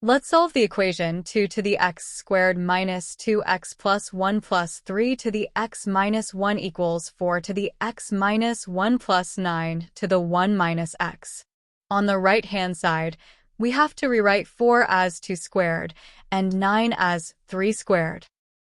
Let's solve the equation 2 to the x squared minus 2x plus 1 plus 3 to the x minus 1 equals 4 to the x minus 1 plus 9 to the 1 minus x. On the right-hand side, we have to rewrite 4 as 2 squared and 9 as 3 squared.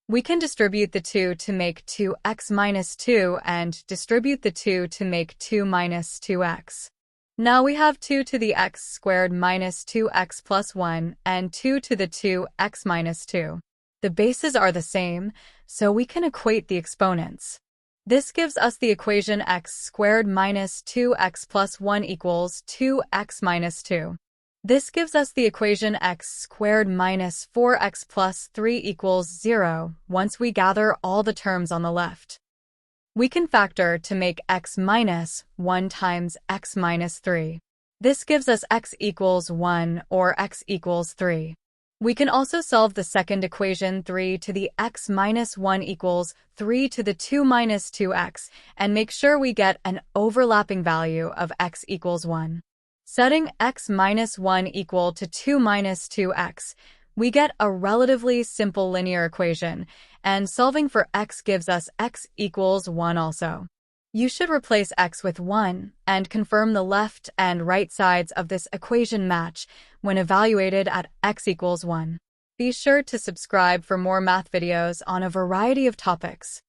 We can distribute the 2 to make 2x minus 2 and distribute the 2 to make 2 minus 2x. Now we have 2 to the x squared minus 2x plus 1 and 2 to the 2x minus 2. The bases are the same, so we can equate the exponents. This gives us the equation x squared minus 2x plus 1 equals 2x minus 2. This gives us the equation x squared minus 4x plus 3 equals 0 once we gather all the terms on the left. We can factor to make x minus 1 times x minus 3. This gives us x equals 1 or x equals 3. We can also solve the second equation 3 to the x minus 1 equals 3 to the 2 minus 2x and make sure we get an overlapping value of x equals 1. Setting x minus 1 equal to 2 minus 2x, we get a relatively simple linear equation, and solving for x gives us x equals 1 also. You should replace x with 1 and confirm the left and right sides of this equation match when evaluated at x equals 1. Be sure to subscribe for more math videos on a variety of topics.